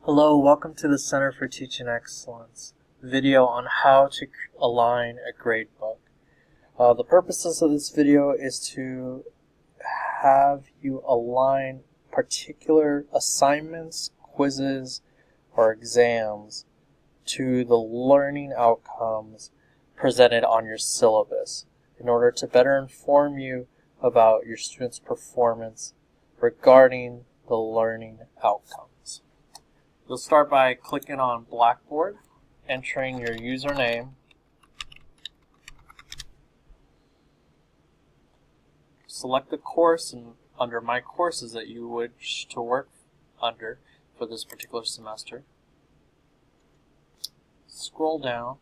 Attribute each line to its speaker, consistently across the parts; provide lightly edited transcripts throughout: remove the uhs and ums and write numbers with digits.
Speaker 1: Hello, welcome to the Center for Teaching Excellence video on how to align a gradebook. The purposes of this video is to have you align particular assignments, quizzes, or exams to the learning outcomes presented on your syllabus in order to better inform you about your students' performance regarding the learning outcomes. You'll start by clicking on Blackboard, entering your username, select the course and under My Courses that you wish to work under for this particular semester. Scroll down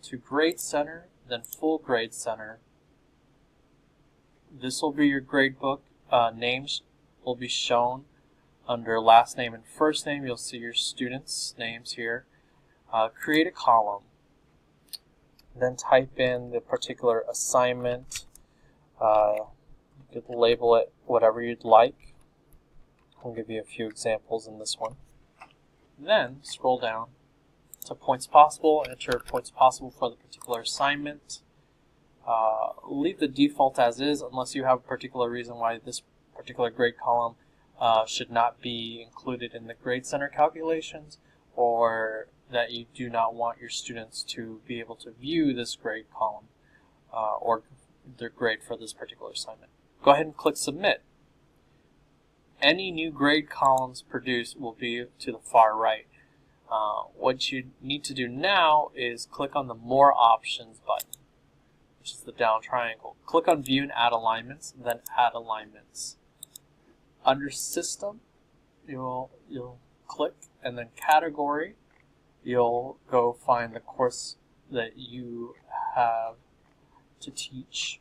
Speaker 1: to Grade Center, then Full Grade Center. This will be your gradebook. Names will be shown under last name and first name. You'll see your students' names here. Create a column. Then type in the particular assignment. You could label it whatever you'd like. I'll give you a few examples in this one. Then scroll down to points possible. Enter points possible for the particular assignment. Leave the default as is unless you have a particular reason why this particular grade column should not be included in the Grade Center calculations, or that you do not want your students to be able to view this grade column or their grade for this particular assignment. Go ahead and click Submit. Any new grade columns produced will be to the far right. What you need to do now is click on the More Options button, which is the down triangle. Click on View and Add Alignments, then Add Alignments. Under System, you'll click, and then Category, you'll go find the course that you have to teach.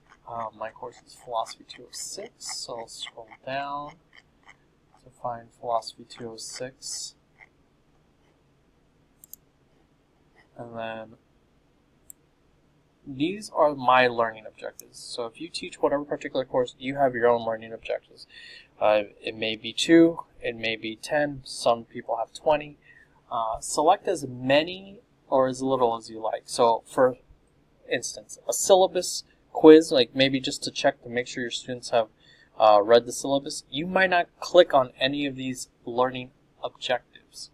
Speaker 1: My course is Philosophy 206, so I'll scroll down to find Philosophy 206. And then these are my learning objectives. So if you teach whatever particular course, you have your own learning objectives. It may be 2, it may be 10, some people have 20. Select as many or as little as you like. So for instance, a syllabus quiz, like maybe just to check to make sure your students have read the syllabus, you might not click on any of these learning objectives.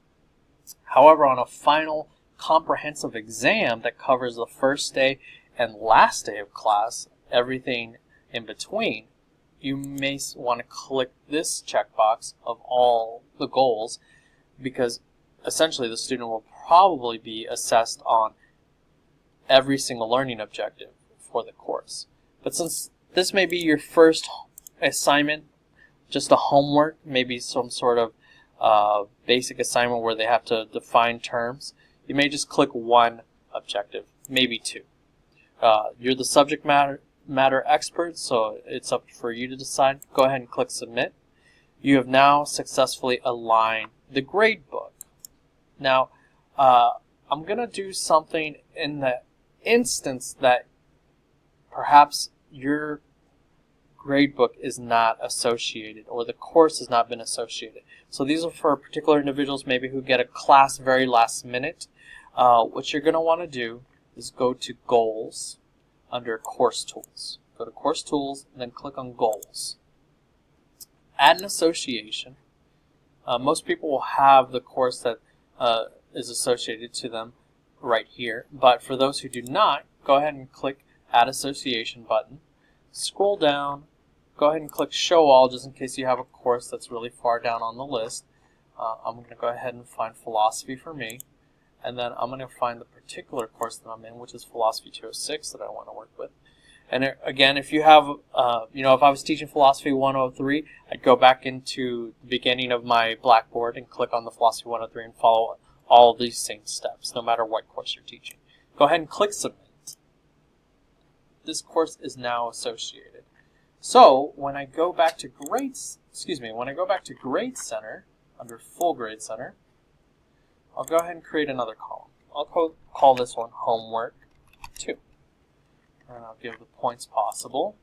Speaker 1: However, on a final comprehensive exam that covers the first day and last day of class, everything in between, you may want to click this checkbox of all the goals, because essentially the student will probably be assessed on every single learning objective for the course. But since this may be your first assignment, just a homework, maybe some sort of basic assignment where they have to define terms, you may just click one objective, maybe 2. You're the subject matter expert, so it's up for you to decide. Go ahead and click Submit. You have now successfully aligned the gradebook. Now, I'm going to do something in the instance that perhaps your gradebook is not associated, or the course has not been associated. So these are for particular individuals maybe who get a class very last minute. What you're going to want to do is go to Goals under Course Tools. Go to Course Tools and then click on Goals. Add an association. Most people will have the course that is associated to them right here, but for those who do not, go ahead and click Add Association button. Scroll down, go ahead and click Show All just in case you have a course that's really far down on the list. I'm going to go ahead and find Philosophy for me. And then I'm going to find the particular course that I'm in, which is Philosophy 206 that I want to work with. And again, if you have, if I was teaching Philosophy 103, I'd go back into the beginning of my Blackboard and click on the Philosophy 103 and follow all these same steps, no matter what course you're teaching. Go ahead and click Submit. This course is now associated. So when I go back to Grade Center, under Full Grade Center, I'll go ahead and create another column. I'll call this one Homework 2. And I'll give the points possible,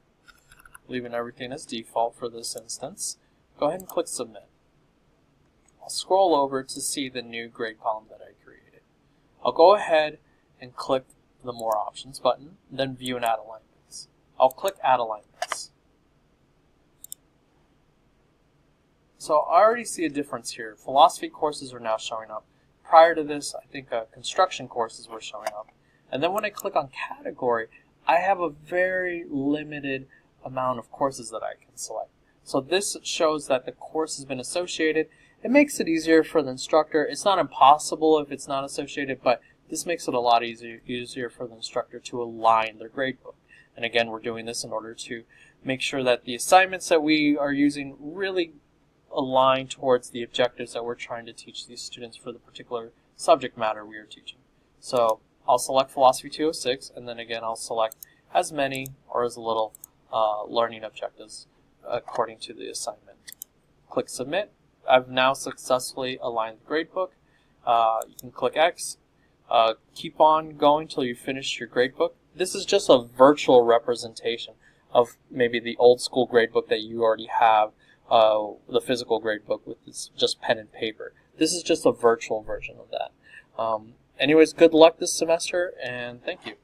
Speaker 1: leaving everything as default for this instance. Go ahead and click Submit. I'll scroll over to see the new grade column that I created. I'll go ahead and click the More Options button, then View and Add Alignments. I'll click Add Alignments. So I already see a difference here. Philosophy courses are now showing up. Prior to this, I think construction courses were showing up. And then when I click on category, I have a very limited amount of courses that I can select. So this shows that the course has been associated. It makes it easier for the instructor. It's not impossible if it's not associated, but this makes it a lot easier for the instructor to align their gradebook. And again, we're doing this in order to make sure that the assignments that we are using really align towards the objectives that we're trying to teach these students for the particular subject matter we are teaching. So I'll select Philosophy 206, and then again I'll select as many or as little learning objectives according to the assignment. Click Submit. I've now successfully aligned the gradebook. You can click X. Keep on going till you finish your gradebook. This is just a virtual representation of maybe the old school gradebook that you already have, the physical gradebook with this just pen and paper. This is just a virtual version of that. Anyways, good luck this semester, and thank you.